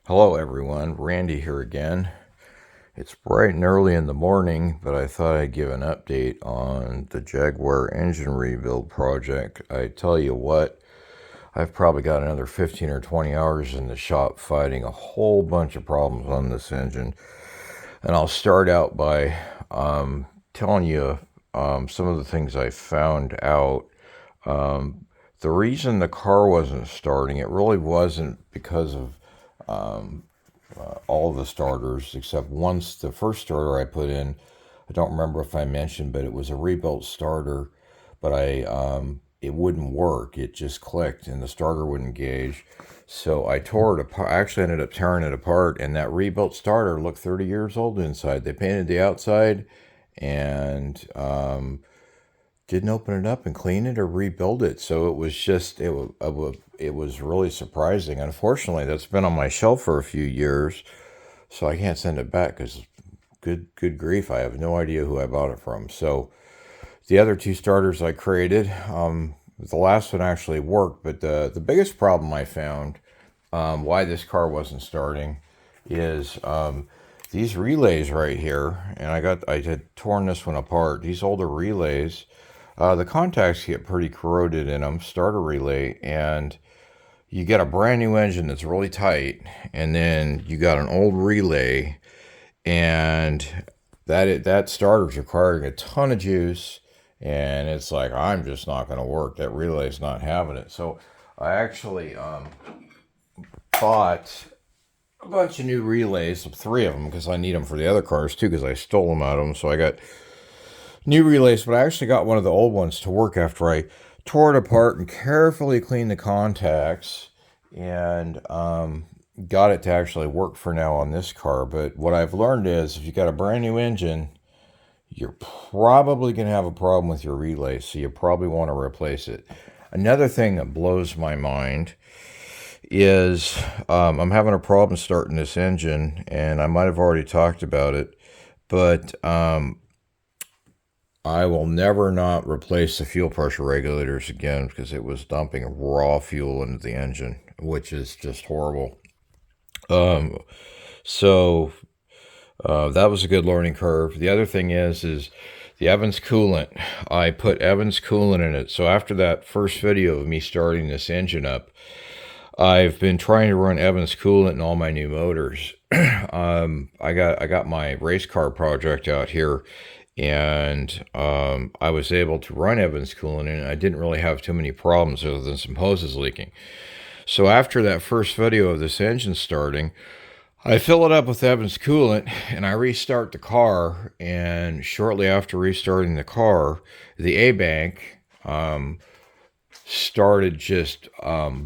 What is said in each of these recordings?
Hello everyone, Randy here again. It's bright and early in the morning, but I thought I'd give an update on the Jaguar engine rebuild project. I tell you what, I've probably got another 15 or 20 hours in the shop fighting a whole bunch of problems on this engine. And I'll start out by telling you some of the things I found out. The reason the car wasn't starting, it really wasn't because of all the starters except once the first starter I put in. I don't remember if I mentioned, but it was a rebuilt starter, but it wouldn't work. It just clicked and the starter wouldn't gauge. So I tore it apart. I actually ended up tearing it apart, and that rebuilt starter looked 30 years old inside. They painted the outside and didn't open it up and clean it or rebuild it. So it was just it was really surprising. Unfortunately, that's been on my shelf for a few years, so I can't send it back because good grief, I have no idea who I bought it from. So the other two starters I created, the last one actually worked, but the biggest problem I found, why this car wasn't starting, is these relays right here, and I had torn this one apart. These older relays, the contacts get pretty corroded in them, starter relay, and you get a brand new engine that's really tight, and then you got an old relay, and that starter's requiring a ton of juice, and it's like, I'm just not going to work. That relay's not having it. So I actually bought a bunch of new relays, 3 of them, because I need them for the other cars too, because I stole them out of them. So I got new relays, but I actually got one of the old ones to work after I tore it apart and carefully cleaned the contacts, and got it to actually work for now on this car. But what I've learned is if you got a brand new engine, you're probably going to have a problem with your relay, so you probably want to replace it. Another thing that blows my mind is I'm having a problem starting this engine, and I might have already talked about it, but I will never not replace the fuel pressure regulators again because it was dumping raw fuel into the engine, which is just horrible. Um, so that was a good learning curve. The other thing is the Evans coolant. I put Evans coolant in it. So after that first video of me starting this engine up, I've been trying to run Evans coolant in all my new motors. I got my race car project out here, and I was able to run Evans coolant in it. I didn't really have too many problems other than some hoses leaking. So after that first video of this engine starting, I fill it up with Evans coolant and I restart the car. And shortly after restarting the car, the A-bank started just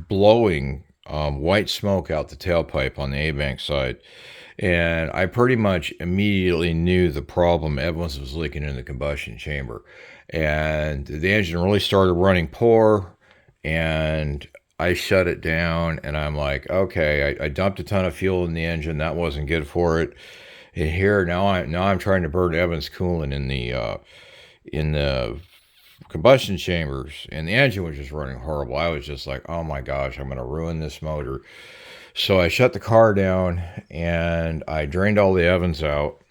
blowing white smoke out the tailpipe on the A-bank side. And I pretty much immediately knew the problem. Evans was leaking in the combustion chamber. And the engine really started running poor, and I shut it down, and I'm like, okay, I dumped a ton of fuel in the engine. That wasn't good for it. And here now I'm trying to burn Evans coolant in the combustion chambers, and the engine was just running horrible. I was just like, oh my gosh, I'm going to ruin this motor. So I shut the car down and I drained all the Evans out,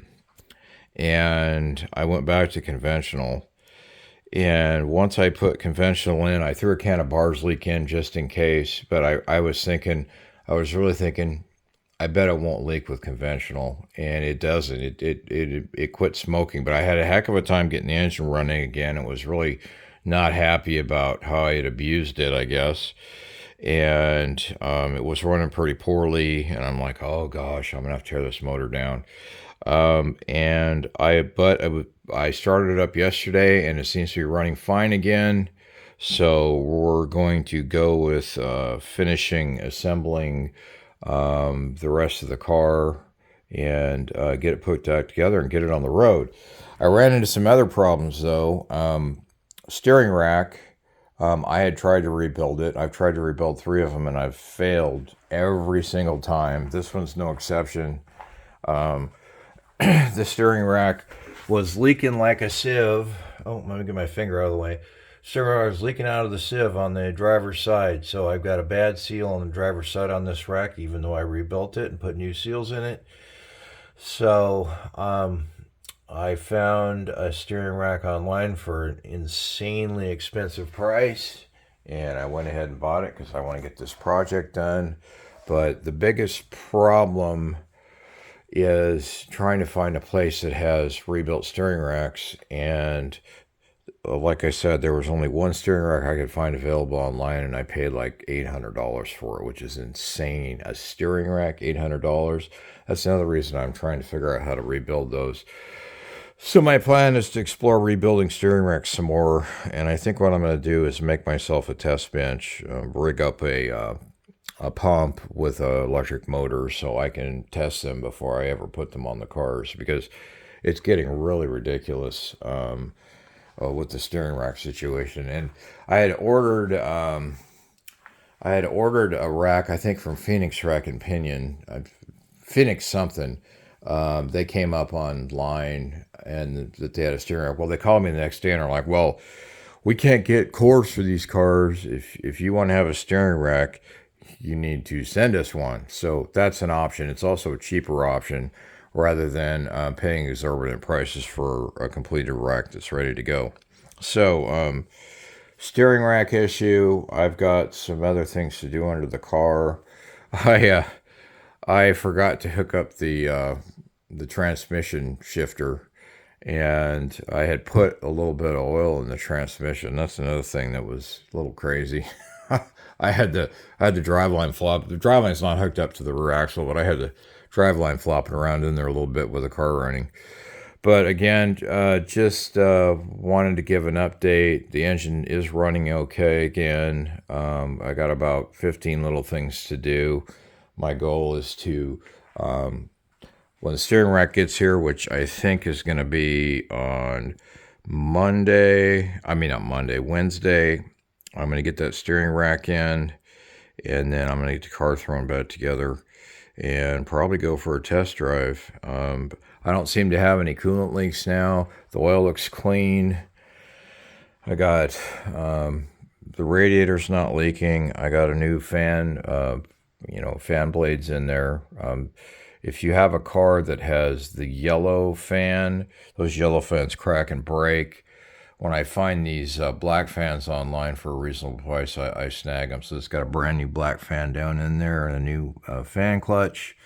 and I went back to conventional. And once I put conventional in, I threw a can of Bars leak in just in case. But I was really thinking, I bet it won't leak with conventional, and it doesn't. It quit smoking. But I had a heck of a time getting the engine running again. It was really not happy about how I had abused it, I guess. And it was running pretty poorly, and I'm like, oh gosh, I'm gonna have to tear this motor down. I started it up yesterday, and it seems to be running fine again. So we're going to go with assembling the rest of the car, and get it put back together and get it on the road. I ran into some other problems though. Steering rack. I had tried to rebuild it. I've tried to rebuild 3 of them, and I've failed every single time. This one's no exception. The steering rack was leaking like a sieve. Oh, let me get my finger out of the way. steering rack was leaking out of the sieve on the driver's side. So I've got a bad seal on the driver's side on this rack, even though I rebuilt it and put new seals in it. So I found a steering rack online for an insanely expensive price, and I went ahead and bought it because I want to get this project done. But the biggest problem is trying to find a place that has rebuilt steering racks. And like I said, there was only one steering rack I could find available online, and I paid like $800 for it, which is insane. A steering rack, $800. That's another reason I'm trying to figure out how to rebuild those. So my plan is to explore rebuilding steering racks some more, and I think what I'm going to do is make myself a test bench, rig up a pump with an electric motor so I can test them before I ever put them on the cars, because it's getting really ridiculous with the steering rack situation. And I had ordered a rack, I think from Phoenix Rack and Pinion, Phoenix something. They came up online and that they had a steering rack. Well, they called me the next day and are like, well, we can't get cores for these cars. If you want to have a steering rack, you need to send us one. So that's an option. It's also a cheaper option rather than paying exorbitant prices for a completed rack that's ready to go. So steering rack issue. I've got some other things to do under the car. I forgot to hook up the transmission shifter, and I had put a little bit of oil in the transmission. That's another thing that was a little crazy. I had the driveline flop. The driveline's not hooked up to the rear axle, but I had the driveline flopping around in there a little bit with the car running. But again, just wanted to give an update. The engine is running okay again. I got about 15 little things to do. My goal is to, when the steering rack gets here, which I think is going to be on Wednesday, I'm going to get that steering rack in, and then I'm going to get the car thrown back together and probably go for a test drive. I don't seem to have any coolant leaks now. The oil looks clean. I got the radiator's not leaking. I got a new fan, fan blades in there. If you have a car that has the yellow fan, those yellow fans crack and break. When I find these black fans online for a reasonable price, I snag them. So it's got a brand new black fan down in there and a new fan clutch.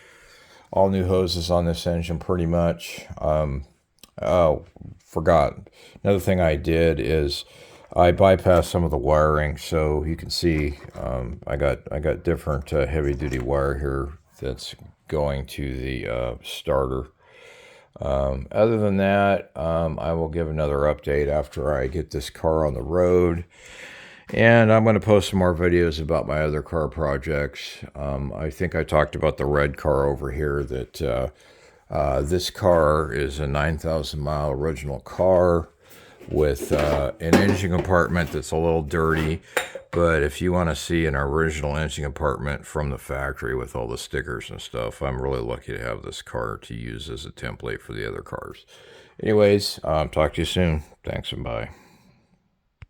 All new hoses on this engine pretty much. Oh, forgot. Another thing I did is I bypassed some of the wiring. So you can see I got different heavy duty wire here that's going to the starter. Other than that, I will give another update after I get this car on the road. And I'm going to post some more videos about my other car projects. I think I talked about the red car over here, that this car is a 9,000 mile original car with an engine compartment that's a little dirty. But if you want to see an original engine compartment from the factory with all the stickers and stuff, I'm really lucky to have this car to use as a template for the other cars. Anyways, talk to you soon. Thanks and bye.